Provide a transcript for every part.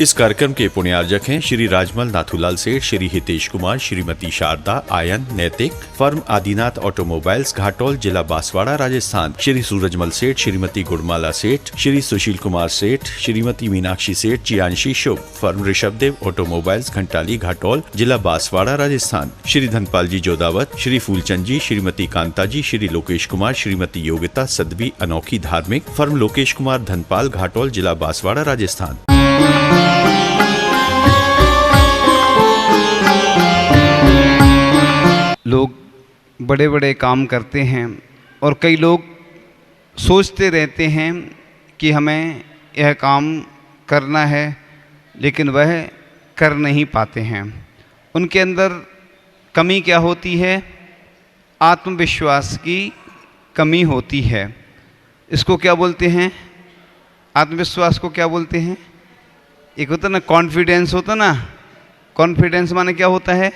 इस कार्यक्रम के पुण्यार्जक हैं श्री राजमल नाथूलाल सेठ, श्री हितेश कुमार, श्रीमती शारदा, आयन, नैतिक, फर्म आदिनाथ ऑटोमोबाइल्स, घाटोल, जिला बांसवाड़ा, राजस्थान, श्री सूरजमल सेठ, श्रीमती गुड़माला सेठ, श्री सुशील कुमार सेठ, श्रीमती मीनाक्षी सेठ, जियांशी शुभ, फर्म ऋषभदेव ऑटोमोबाइल्स, घंटाली, घाटोल, जिला बांसवाड़ा, राजस्थान, श्री धनपाल जी जोदावत, श्री फूलचंद जी, श्रीमती कांता जी, श्री लोकेश कुमार, श्रीमती योगिता सदवी अनोखी धार्मिक, फर्म लोकेश कुमार धनपाल, घाटोल, जिला बांसवाड़ा, राजस्थान। लोग बड़े बड़े काम करते हैं और कई लोग सोचते रहते हैं कि हमें यह काम करना है, लेकिन वह कर नहीं पाते हैं। उनके अंदर कमी क्या होती है? आत्मविश्वास की कमी होती है। इसको क्या बोलते हैं? आत्मविश्वास को क्या बोलते हैं? एक होता ना कॉन्फिडेंस, होता ना। कॉन्फिडेंस माने क्या होता है?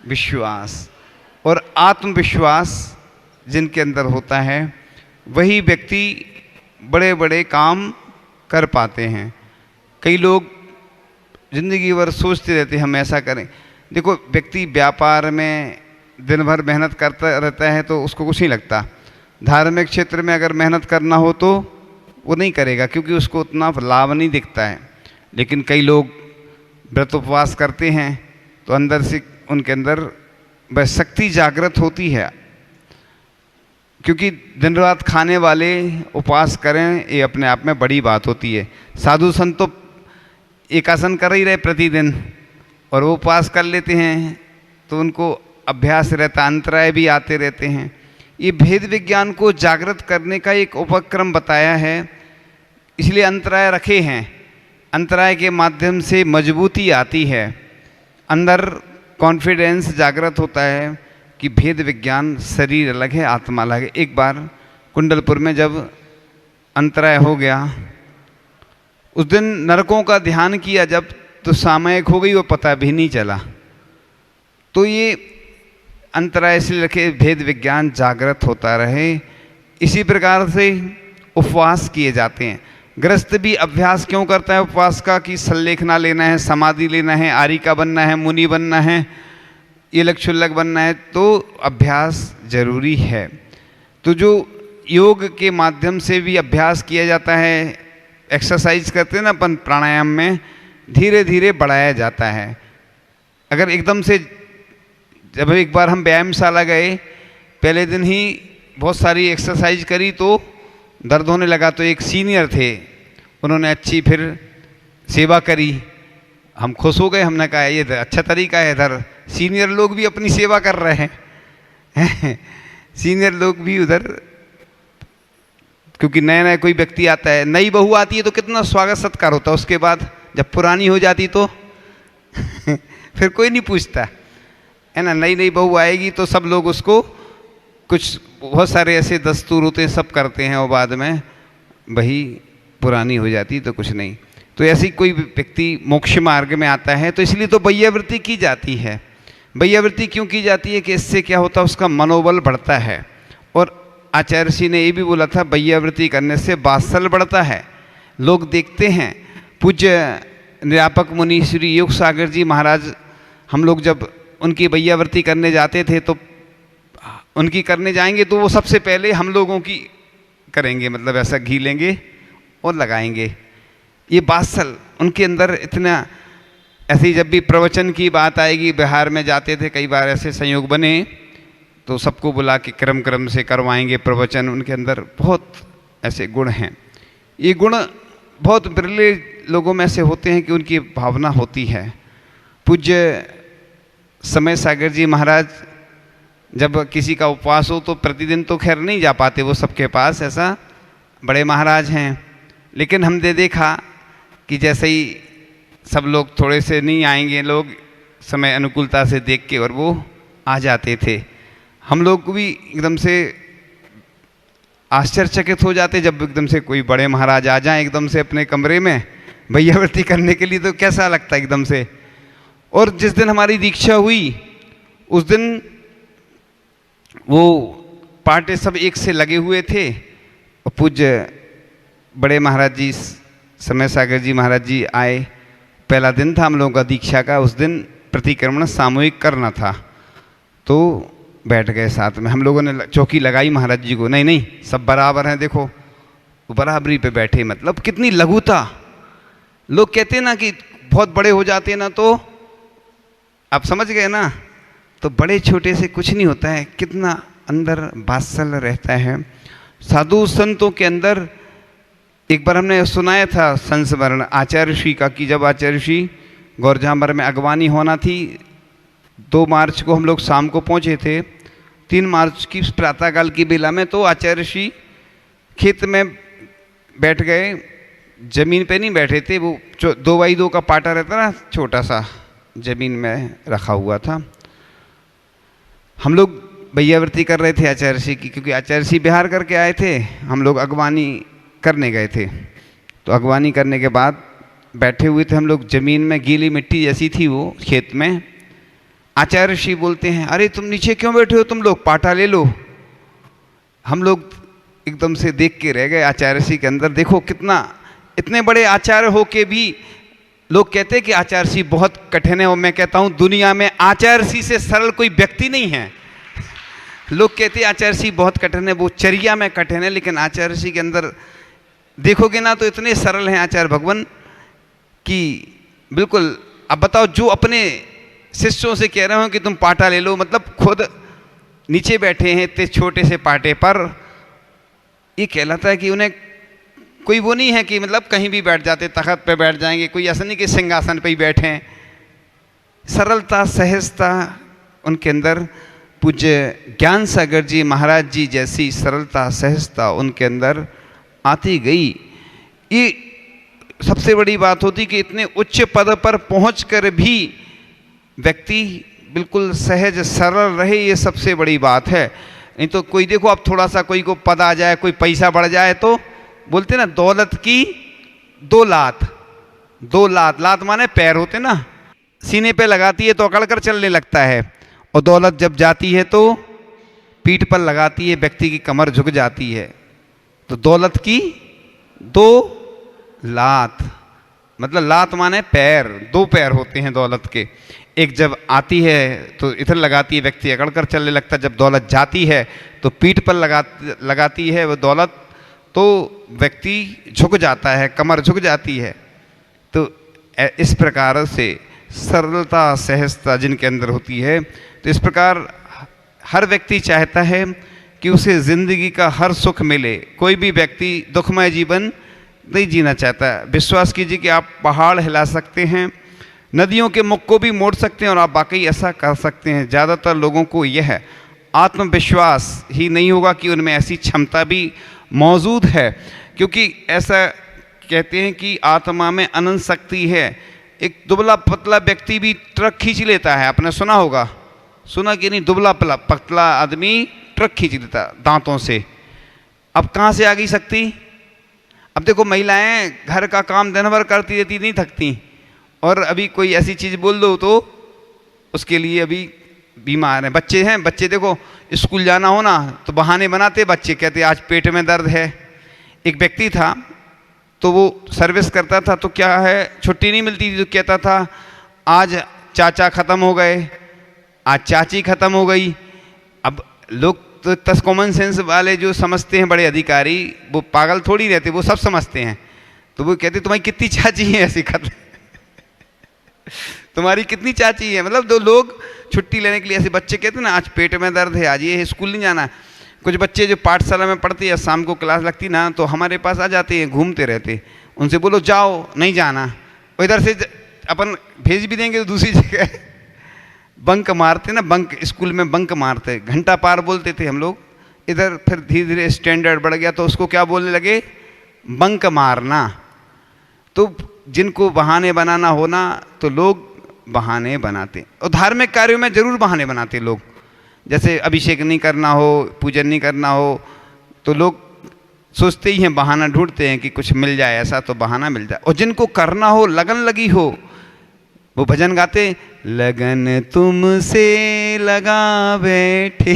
विश्वास। और आत्मविश्वास जिनके अंदर होता है वही व्यक्ति बड़े बड़े काम कर पाते हैं। कई लोग जिंदगी भर सोचते रहते हैं हम ऐसा करें। देखो, व्यक्ति व्यापार में दिन भर मेहनत करता रहता है तो उसको कुछ नहीं लगता। धार्मिक क्षेत्र में अगर मेहनत करना हो तो वो नहीं करेगा, क्योंकि उसको उतना लाभ नहीं दिखता है। लेकिन कई लोग व्रत उपवास करते हैं तो अंदर से उनके अंदर वह शक्ति जागृत होती है, क्योंकि दिन रात खाने वाले उपवास करें ये अपने आप में बड़ी बात होती है। साधु संत तो एक आसन कर ही रहे प्रतिदिन और वो उपवास कर लेते हैं तो उनको अभ्यास रहता, अंतराय भी आते रहते हैं। ये भेद विज्ञान को जागृत करने का एक उपक्रम बताया है, इसलिए अंतराय रखे हैं। अंतराय के माध्यम से मजबूती आती है, अंदर कॉन्फिडेंस जागृत होता है कि भेद विज्ञान, शरीर अलग है, आत्मा अलग है। एक बार कुंडलपुर में जब अंतराय हो गया, उस दिन नरकों का ध्यान किया जब, तो सामयिक हो गई, वो पता भी नहीं चला। तो ये अंतराय से रखे भेद विज्ञान जागृत होता रहे। इसी प्रकार से उपवास किए जाते हैं। गृहस्थ भी अभ्यास क्यों करता है उपवास का? कि संलेखना लेना है, समाधि लेना है, आरिका बनना है, मुनि बनना है, ये लक्षुल्लक बनना है, तो अभ्यास जरूरी है। तो जो योग के माध्यम से भी अभ्यास किया जाता है, एक्सरसाइज करते हैं ना अपन प्राणायाम में, धीरे धीरे बढ़ाया जाता है। अगर एकदम से, जब एक बार हम व्यायामशाला गए, पहले दिन ही बहुत सारी एक्सरसाइज करी तो दर्द होने लगा, तो एक सीनियर थे, उन्होंने अच्छी फिर सेवा करी। हम खुश हो गए, हमने कहा ये अच्छा तरीका है, इधर सीनियर लोग भी अपनी सेवा कर रहे हैं। सीनियर लोग भी उधर, क्योंकि नया नया कोई व्यक्ति आता है, नई बहू आती है तो कितना स्वागत सत्कार होता है। उसके बाद जब पुरानी हो जाती तो फिर कोई नहीं पूछता है ना। नई नई बहू आएगी तो सब लोग उसको, कुछ बहुत सारे ऐसे दस्तूर होते हैं, सब करते हैं, और बाद में वही पुरानी हो जाती तो कुछ नहीं। तो ऐसी कोई व्यक्ति मोक्ष मार्ग में आता है तो इसलिए तो वैयावृत्ति की जाती है। वैयावृत्ति क्यों की जाती है? कि इससे क्या होता है, उसका मनोबल बढ़ता है। और आचार्य श्री ने ये भी बोला था, वैयावृत्ति करने से वात्सल्य बढ़ता है। लोग देखते हैं, पूज्य निरापक मुनि श्री योग सागर जी महाराज, हम लोग जब उनकी वैयावृत्ति करने जाते थे तो उनकी करने जाएंगे तो वो सबसे पहले हम लोगों की करेंगे, मतलब ऐसा घी लेंगे और लगाएंगे। ये वात्सल उनके अंदर इतना, ऐसे ही जब भी प्रवचन की बात आएगी, बिहार में जाते थे, कई बार ऐसे संयोग बने तो सबको बुला के क्रम क्रम से करवाएंगे प्रवचन। उनके अंदर बहुत ऐसे गुण हैं। ये गुण बहुत बिरले लोगों में ऐसे होते हैं कि उनकी भावना होती है। पूज्य समय सागर जी महाराज जब किसी का उपवास हो तो प्रतिदिन तो खैर नहीं जा पाते वो सबके पास, ऐसा बड़े महाराज हैं, लेकिन हमने देखा कि जैसे ही सब लोग थोड़े से नहीं आएंगे, लोग समय अनुकूलता से देख के और वो आ जाते थे। हम लोग को भी एकदम से आश्चर्यचकित हो जाते जब एकदम से कोई बड़े महाराज आ जाएं एकदम से अपने कमरे में वैयावृत्ति करने के लिए, तो कैसा लगता है एकदम से। और जिस दिन हमारी दीक्षा हुई उस दिन वो पार्टे सब एक से लगे हुए थे। और पूज्य बड़े महाराज जी समय सागर जी महाराज जी आए। पहला दिन था हम लोगों का दीक्षा का, उस दिन प्रतिक्रमण सामूहिक करना था, तो बैठ गए साथ में। हम लोगों ने चौकी लगाई महाराज जी को, नहीं नहीं सब बराबर हैं, देखो वो बराबरी पे बैठे। मतलब कितनी लघुता। लोग कहते हैं ना कि बहुत बड़े हो जाते हैं ना, तो आप समझ गए ना, तो बड़े छोटे से कुछ नहीं होता है, कितना अंदर वात्सल्य रहता है साधु संतों के अंदर। एक बार हमने सुनाया था संस्मरण आचार्य श्री का, कि जब आचार्य श्री गौरजाम्बर में अगवानी होना थी, 2 मार्च को हम लोग शाम को पहुँचे थे, 3 मार्च की प्रातःकाल की बेला में तो आचार्य श्री खेत में बैठ गए, जमीन पे नहीं बैठे थे, वो 2x2 का पाटा रहता ना, छोटा सा जमीन में रखा हुआ था। हम लोग भैयावृत्ति कर रहे थे आचार्य श्री की, क्योंकि आचार्य श्री बिहार करके आए थे, हम लोग अगवानी करने गए थे। तो अगवानी करने के बाद बैठे हुए थे हम लोग, ज़मीन में गीली मिट्टी जैसी थी वो खेत में। आचार्य श्री बोलते हैं, अरे तुम नीचे क्यों बैठे हो, तुम लोग पाटा ले लो। हम लोग एकदम से देख के रह गए आचार्य श्री के अंदर। देखो कितना, इतने बड़े आचार्य हो के भी लोग कहते हैं कि आचार्य श्री बहुत कठिन है, और मैं कहता हूँ दुनिया में आचार्य श्री से सरल कोई व्यक्ति नहीं है। लोग कहते हैं आचार्य श्री बहुत कठिन है, वो चर्या में कठिन है, लेकिन आचार्य श्री के अंदर देखोगे ना तो इतने सरल हैं आचार्य भगवान कि बिल्कुल। अब बताओ, जो अपने शिष्यों से कह रहे हो कि तुम पाटा ले लो, मतलब खुद नीचे बैठे हैं इतने छोटे से पाटे पर, ये कहलाता है कि उन्हें कोई वो नहीं है कि मतलब कहीं भी बैठ जाते, तख्त पे बैठ जाएंगे, कोई ऐसा नहीं कि सिंहासन पे ही बैठे हैं। सरलता सहजता उनके अंदर, पूज्य ज्ञान सागर जी महाराज जी जैसी सरलता सहजता उनके अंदर आती गई। ये सबसे बड़ी बात होती कि इतने उच्च पद पर पहुंचकर भी व्यक्ति बिल्कुल सहज सरल रहे, ये सबसे बड़ी बात है। नहीं तो कोई देखो, अब थोड़ा सा कोई को पद आ जाए, कोई पैसा बढ़ जाए, तो बोलते ना दौलत की 2 लात। 2 लात, लात माने पैर होते ना, सीने पे लगाती है तो अकड़ कर चलने लगता है, और दौलत जब जाती है तो पीठ पर लगाती है, व्यक्ति की कमर झुक जाती है। तो दौलत की 2 लात, मतलब लात माने पैर, 2 पैर होते हैं दौलत के। एक जब आती है तो इधर लगाती है, व्यक्ति अकड़ कर चलने लगता है। जब दौलत जाती है तो पीठ पर लगाती है वो दौलत, तो व्यक्ति झुक जाता है, कमर झुक जाती है। तो इस प्रकार से सरलता सहजता जिनके अंदर होती है, तो इस प्रकार हर व्यक्ति चाहता है कि उसे ज़िंदगी का हर सुख मिले। कोई भी व्यक्ति दुखमय जीवन नहीं जीना चाहता। विश्वास कीजिए कि आप पहाड़ हिला सकते हैं, नदियों के मुख को भी मोड़ सकते हैं, और आप वाकई ऐसा कर सकते हैं। ज़्यादातर लोगों को यह आत्मविश्वास ही नहीं होगा कि उनमें ऐसी क्षमता भी मौजूद है, क्योंकि ऐसा कहते हैं कि आत्मा में अनंत शक्ति है। एक दुबला पतला व्यक्ति भी ट्रक खींच लेता है, आपने सुना होगा, सुना कि नहीं? दुबला पतला आदमी ट्रक खींच लेता दांतों से। अब कहाँ से आ गई शक्ति? अब देखो, महिलाएं घर का काम दिन भर करती रहती, नहीं थकती, और अभी कोई ऐसी चीज़ बोल दो तो उसके लिए अभी बीमार हैं। बच्चे हैं, बच्चे देखो स्कूल जाना हो ना तो बहाने बनाते बच्चे, कहते आज पेट में दर्द है। एक व्यक्ति था तो वो सर्विस करता था, तो क्या है छुट्टी नहीं मिलती थी, तो कहता था आज चाचा ख़त्म हो गए, आज चाची ख़त्म हो गई। अब लोग तो 10 कॉमन सेंस वाले जो समझते हैं बड़े अधिकारी, वो पागल थोड़ी रहते, वो सब समझते हैं। तो वो कहते तुम्हारी कितनी चाची है ऐसी खत्म तुम्हारी कितनी चाची है, मतलब 2 लोग छुट्टी लेने के लिए ऐसे बच्चे कहते हैं ना आज पेट में दर्द है, आज ये स्कूल नहीं जाना। कुछ बच्चे जो पाठशाला में पढ़ते हैं, शाम को क्लास लगती ना, तो हमारे पास आ जाते हैं, घूमते रहते। उनसे बोलो जाओ, नहीं जाना, और इधर से अपन भेज भी देंगे तो दूसरी जगह बंक मारते ना, बंक स्कूल में बंक मारते, घंटा पार बोलते थे हम लोग। इधर फिर धीरे धीरे स्टैंडर्ड बढ़ गया तो उसको क्या बोलने लगे, बंक मारना। तो जिनको बहाने बनाना होना तो लोग बहाने बनाते, और धार्मिक कार्यों में जरूर बहाने बनाते लोग। जैसे अभिषेक नहीं करना हो, पूजन नहीं करना हो, तो लोग सोचते ही हैं, बहाना ढूंढते हैं कि कुछ मिल जाए ऐसा, तो बहाना मिल जाए। और जिनको करना हो, लगन लगी हो, वो भजन गाते, लगन तुमसे लगा बैठे,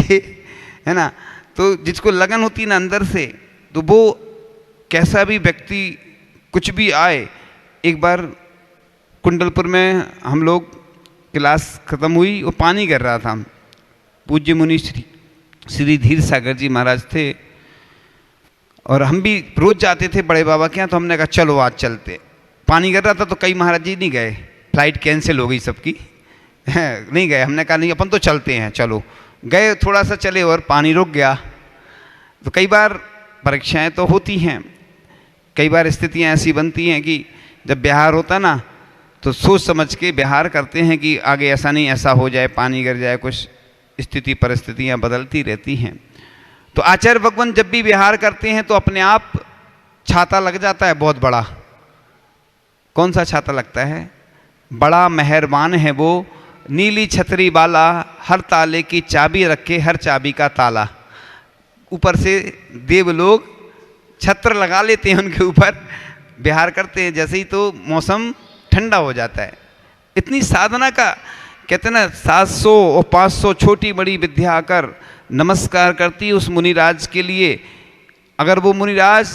है ना। तो जिसको लगन होती ना अंदर से, तो वो कैसा भी व्यक्ति कुछ भी आए। एक बार कुंडलपुर में हम लोग क्लास ख़त्म हुई और पानी गिर रहा था। पूज्य मुनि श्री धीर सागर जी महाराज थे और हम भी रोज़ जाते थे बड़े बाबा के यहाँ, तो हमने कहा चलो आज चलते। पानी गिर रहा था तो कई महाराज जी नहीं गए, फ्लाइट कैंसिल हो गई सबकी नहीं गए। हमने कहा नहीं अपन तो चलते हैं, चलो गए। थोड़ा सा चले और पानी रुक गया। तो कई बार परीक्षाएं तो होती हैं, कई बार स्थितियां ऐसी बनती हैं कि जब बिहार होता ना तो सोच समझ के बिहार करते हैं कि आगे ऐसा नहीं ऐसा हो जाए, पानी गिर जाए, कुछ स्थिति परिस्थितियां बदलती रहती हैं। तो आचार्य भगवान जब भी विहार करते हैं तो अपने आप छाता लग जाता है बहुत बड़ा। कौन सा छाता लगता है? बड़ा मेहरबान है वो, नीली छतरी वाला, हर ताले की चाबी रखे हर चाबी का ताला। ऊपर से देव लोग छत्र लगा लेते हैं उनके ऊपर, विहार करते हैं जैसे ही तो मौसम ठंडा हो जाता है। इतनी साधना का कहते हैं ना, 700 और 500 छोटी बड़ी विद्या आकर नमस्कार करती है उस मुनिराज के लिए। अगर वो मुनिराज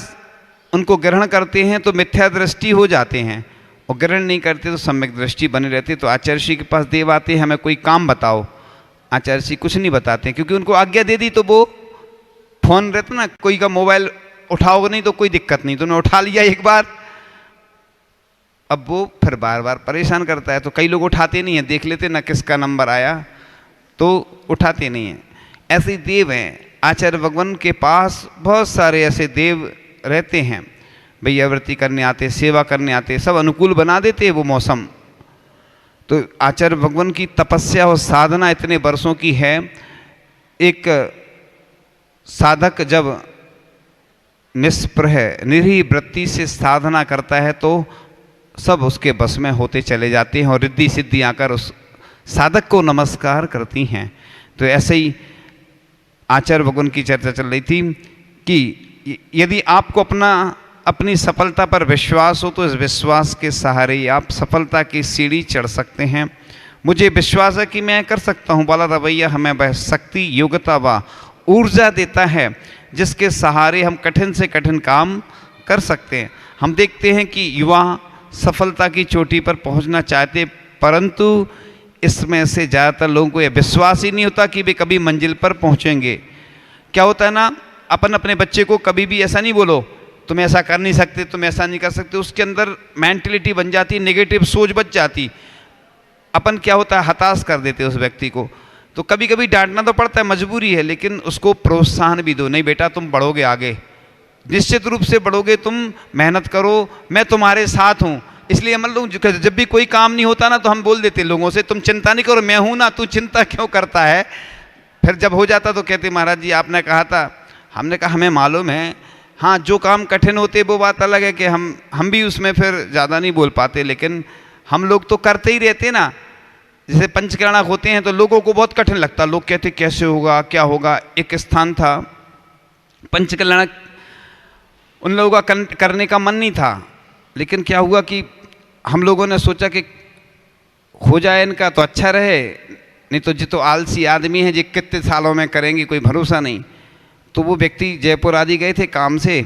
उनको ग्रहण करते हैं तो मिथ्या दृष्टि हो जाते हैं, और ग्रहण नहीं करते तो सम्यक दृष्टि बनी रहती। तो आचार्य श्री के पास देव आते हैं, हमें कोई काम बताओ। आचार्य श्री कुछ नहीं बताते क्योंकि उनको आज्ञा दे दी तो वो फोन रहता ना, कोई का मोबाइल उठाओगे नहीं तो कोई दिक्कत नहीं, तो उन्होंने उठा लिया एक बार, अब वो फिर बार बार परेशान करता है। तो कई लोग उठाते नहीं हैं, देख लेते ना किसका नंबर आया तो उठाते नहीं हैं। ऐसे ही देव हैं आचार्य भगवान के पास, बहुत सारे ऐसे देव रहते हैं, भैयावृत्ति करने आते, सेवा करने आते, सब अनुकूल बना देते वो मौसम। तो आचार्य भगवान की तपस्या और साधना इतने वर्षों की है। एक साधक जब निष्प्रह निरीह वृत्ति से साधना करता है तो सब उसके बस में होते चले जाते हैं और रिद्धि सिद्धि आकर उस साधक को नमस्कार करती हैं। तो ऐसे ही आचार्य भगवान की चर्चा चल रही थी कि यदि आपको अपनी सफलता पर विश्वास हो तो इस विश्वास के सहारे ही आप सफलता की सीढ़ी चढ़ सकते हैं। मुझे विश्वास है कि मैं कर सकता हूँ वाला रवैया हमें वह शक्ति, योग्यता व ऊर्जा देता है जिसके सहारे हम कठिन से कठिन काम कर सकते हैं। हम देखते हैं कि युवा सफलता की चोटी पर पहुंचना चाहते, परंतु इसमें से ज़्यादातर लोगों को यह विश्वास ही नहीं होता कि वे कभी मंजिल पर पहुंचेंगे। क्या होता है ना, अपन अपने बच्चे को कभी भी ऐसा नहीं बोलो तुम ऐसा कर नहीं सकते, तुम ऐसा नहीं कर सकते, उसके अंदर मेंटलिटी बन जाती, नेगेटिव सोच बच जाती। अपन क्या होता है, हताश कर देते उस व्यक्ति को। तो कभी कभी डांटना तो पड़ता है, मजबूरी है, लेकिन उसको प्रोत्साहन भी दो, नहीं बेटा तुम बढ़ोगे आगे, निश्चित रूप से बढ़ोगे, तुम मेहनत करो, मैं तुम्हारे साथ हूँ। इसलिए हम लोग जब भी कोई काम नहीं होता ना तो हम बोल देते लोगों से तुम चिंता नहीं करो, मैं हूँ ना, तू चिंता क्यों करता है। फिर जब हो जाता तो कहते महाराज जी आपने कहा था। हमने कहा हमें मालूम है, हाँ जो काम कठिन होते वो बात अलग है कि हम भी उसमें फिर ज़्यादा नहीं बोल पाते, लेकिन हम लोग तो करते ही रहते ना। जैसे पंचकर्णक होते हैं तो लोगों को बहुत कठिन लगता, लोग कहते कैसे होगा क्या होगा। एक स्थान था पंचकर्णक, उन लोगों का करने का मन नहीं था, लेकिन क्या हुआ कि हम लोगों ने सोचा कि हो जाए इनका तो अच्छा रहे, नहीं तो जो तो आलसी आदमी है जो कितने सालों में करेंगे कोई भरोसा नहीं। तो वो व्यक्ति जयपुर आदि गए थे काम से,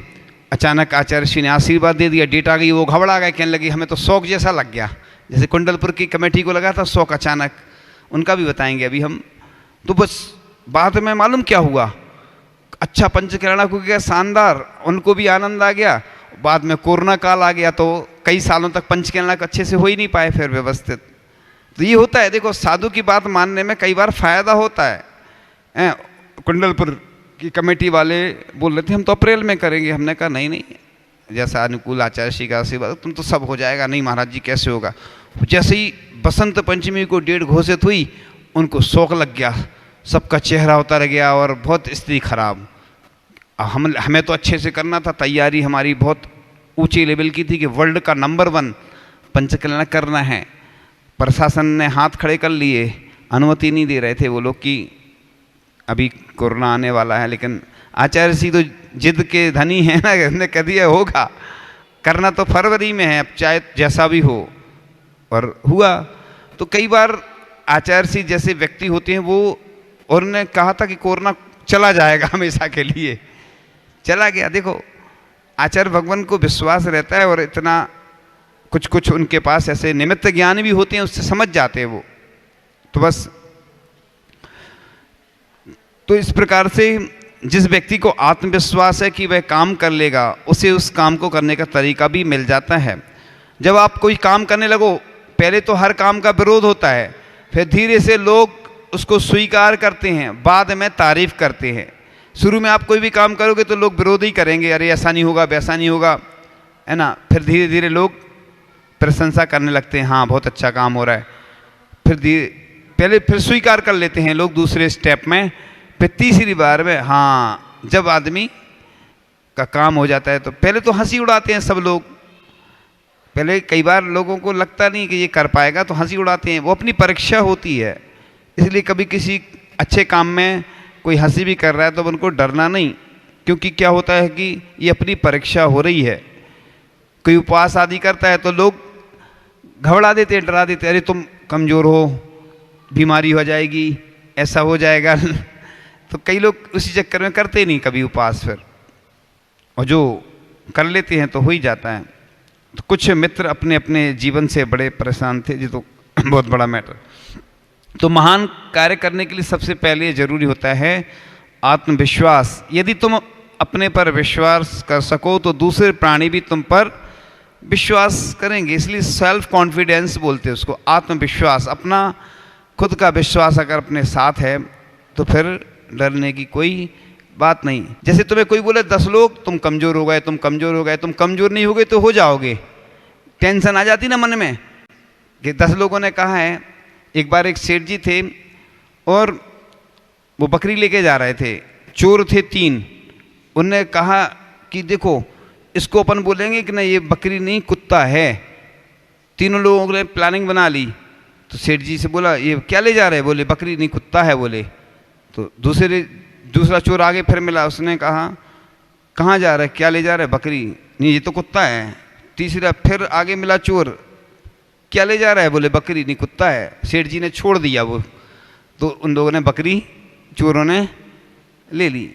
अचानक आचार्य श्री ने आशीर्वाद दे दिया, डेट आ गई, वो घबरा गए, कहने लगी हमें तो शौक जैसा लग गया, जैसे कुंडलपुर की कमेटी को लगा था शौक अचानक, उनका भी बताएंगे अभी हम। तो बस बाद में मालूम क्या हुआ, अच्छा पंचकर्णक हो गया शानदार, उनको भी आनंद आ गया। बाद में कोरोना काल आ गया तो कई सालों तक पंचकर्णक अच्छे से हो ही नहीं पाए फिर व्यवस्थित। तो ये होता है, देखो साधु की बात मानने में कई बार फायदा होता है। कुंडलपुर की कमेटी वाले बोल रहे थे हम तो अप्रैल में करेंगे, हमने कहा नहीं नहीं, जैसा अनुकूल आचार्य श्री का आशीर्वाद तुम तो सब हो जाएगा। नहीं महाराज जी कैसे होगा। जैसे ही बसंत पंचमी को डेट घोषित हुई उनको शौक लग गया, सबका चेहरा उतर गया और बहुत स्थिति खराब। हमें तो अच्छे से करना था, तैयारी हमारी बहुत ऊंची लेवल की थी कि वर्ल्ड का नंबर 1 पंचकर्णक करना है। प्रशासन ने हाथ खड़े कर लिए, अनुमति नहीं दे रहे थे वो लोग कि अभी कोरोना आने वाला है, लेकिन आचार्य जी तो जिद के धनी है ना, उसने कह दिया होगा, करना तो फरवरी में है, अब चाहे जैसा भी हो। और हुआ। तो कई बार आचार्य जी जैसे व्यक्ति होते हैं वो, और उन्होंने कहा था कि कोरोना चला जाएगा हमेशा के लिए, चला गया। देखो आचार्य भगवान को विश्वास रहता है और इतना कुछ कुछ उनके पास ऐसे निमित्त ज्ञान भी होते हैं, उससे समझ जाते हैं वो। तो बस तो इस प्रकार से जिस व्यक्ति को आत्मविश्वास है कि वह काम कर लेगा, उसे उस काम को करने का तरीका भी मिल जाता है। जब आप कोई काम करने लगो, पहले तो हर काम का विरोध होता है, फिर धीरे से लोग उसको स्वीकार करते हैं, बाद में तारीफ करते हैं। शुरू में आप कोई भी काम करोगे तो लोग विरोध ही करेंगे, अरे ऐसा नहीं होगा, वैसा नहीं होगा, है ना। फिर धीरे धीरे लोग प्रशंसा करने लगते हैं, हाँ बहुत अच्छा काम हो रहा है। फिर स्वीकार कर लेते हैं लोग दूसरे स्टेप में। फिर तीसरी बार में हाँ, जब आदमी का काम हो जाता है तो पहले तो हंसी उड़ाते हैं सब लोग। पहले कई बार लोगों को लगता नहीं कि ये कर पाएगा, तो हंसी उड़ाते हैं। वो अपनी परीक्षा होती है, इसलिए कभी किसी अच्छे काम में कोई हंसी भी कर रहा है तो उनको डरना नहीं, क्योंकि क्या होता है कि ये अपनी परीक्षा हो रही है। कोई उपवास आदि करता है तो लोग घबरा देते हैं, डरा देते हैं, अरे तुम कमज़ोर हो, बीमारी हो जाएगी, ऐसा हो जाएगा। तो कई लोग उसी चक्कर में करते नहीं कभी उपवास फिर, और जो कर लेते हैं तो हो ही जाता है। तो कुछ मित्र अपने अपने जीवन से बड़े परेशान थे, जी तो बहुत बड़ा मैटर। तो महान कार्य करने के लिए सबसे पहले ज़रूरी होता है आत्मविश्वास। यदि तुम अपने पर विश्वास कर सको तो दूसरे प्राणी भी तुम पर विश्वास करेंगे। इसलिए सेल्फ कॉन्फिडेंस बोलते हैं उसको, आत्मविश्वास। अपना खुद का विश्वास अगर अपने साथ है तो फिर डरने की कोई बात नहीं। जैसे तुम्हें कोई बोले 10 लोग तुम कमज़ोर हो गए, तुम कमज़ोर हो गए, तुम कमज़ोर नहीं हो गए तो हो जाओगे, टेंशन आ जाती ना मन में कि 10 लोगों ने कहा है। एक बार एक सेठ जी थे और वो बकरी लेके जा रहे थे, चोर थे 3। उनने कहा कि देखो इसको अपन बोलेंगे कि ना ये बकरी नहीं कुत्ता है। तीनों लोगों ने प्लानिंग बना ली। तो सेठ जी से बोला ये क्या ले जा रहे हैं? बोले बकरी नहीं कुत्ता है। बोले तो दूसरा चोर आगे फिर मिला, उसने कहा कहाँ जा रहा है, क्या ले जा रहा है? बकरी नहीं, ये तो कुत्ता है। तीसरा फिर आगे मिला चोर, क्या ले जा रहा है? बोले बकरी नहीं कुत्ता है। सेठ जी ने छोड़ दिया वो, तो उन लोगों ने बकरी चोरों ने ले ली।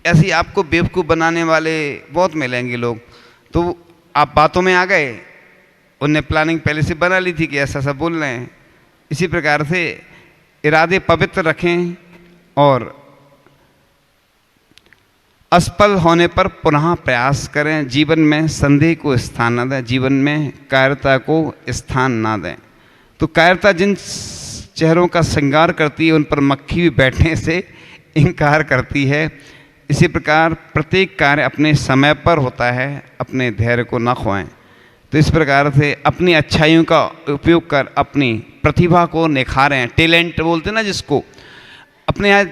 ऐसे ही आपको बेवकूफ़ बनाने वाले बहुत मिलेंगे लोग। तो आप बातों में आ गए, उनने प्लानिंग पहले से बना ली थी कि ऐसा सब बोल रहे हैं। इसी प्रकार से इरादे पवित्र रखें और असफल होने पर पुनः प्रयास करें। जीवन में संदेह को स्थान न दें, जीवन में कायरता को स्थान ना दें। तो कायरता जिन चेहरों का श्रृंगार करती है उन पर मक्खी भी बैठने से इनकार करती है। इसी प्रकार प्रत्येक कार्य अपने समय पर होता है, अपने धैर्य को न खोएं। तो इस प्रकार से अपनी अच्छाइयों का उपयोग कर अपनी प्रतिभा को निखारें। टैलेंट बोलते हैं ना जिसको। अपने यहाँ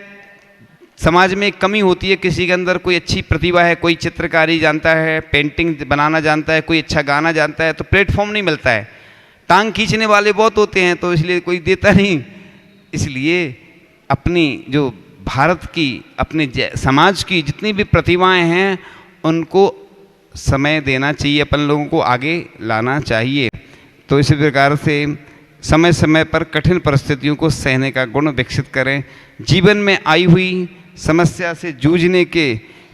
समाज में एक कमी होती है, किसी के अंदर कोई अच्छी प्रतिभा है, कोई चित्रकारी जानता है, पेंटिंग बनाना जानता है, कोई अच्छा गाना जानता है, तो प्लेटफॉर्म नहीं मिलता है। टांग खींचने वाले बहुत होते हैं, तो इसलिए कोई देता नहीं। इसलिए अपनी जो भारत की, अपने समाज की जितनी भी प्रतिभाएं हैं उनको समय देना चाहिए, अपन लोगों को आगे लाना चाहिए। तो इसी प्रकार से समय समय पर कठिन परिस्थितियों को सहने का गुण विकसित करें। जीवन में आई हुई समस्या से जूझने के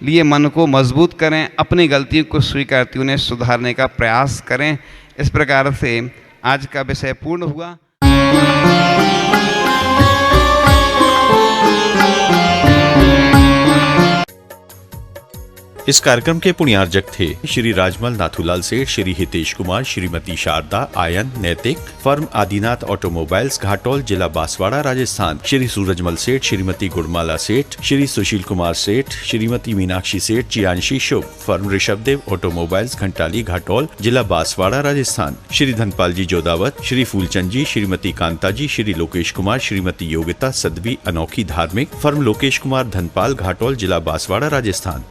लिए मन को मजबूत करें। अपनी गलतियों को स्वीकार करते उन्हें सुधारने का प्रयास करें। इस प्रकार से आज का विषय पूर्ण हुआ। इस कार्यक्रम के पुण्यार्जक थे श्री राजमल नाथूलाल सेठ, श्री हितेश कुमार, श्रीमती शारदा, आयन, नैतिक, फर्म आदिनाथ ऑटोमोबाइल्स, घाटोल, जिला बांसवाड़ा, राजस्थान, श्री सूरजमल सेठ, श्रीमती गुड़माला सेठ, श्री सुशील कुमार सेठ, श्रीमती मीनाक्षी सेठ, चियांशी शुभ, फर्म ऋषभदेव ऑटोमोबाइल्स, घंटाली, घाटोल, जिला बांसवाड़ा, राजस्थान, श्री धनपाल जी जोदावत, श्री फूलचंद जी, श्रीमती कांता जी, श्री लोकेश कुमार, श्रीमती योगिता सदवी, अनोखी धार्मिक, फर्म लोकेश कुमार धनपाल, घाटोल, जिला बांसवाड़ा, राजस्थान।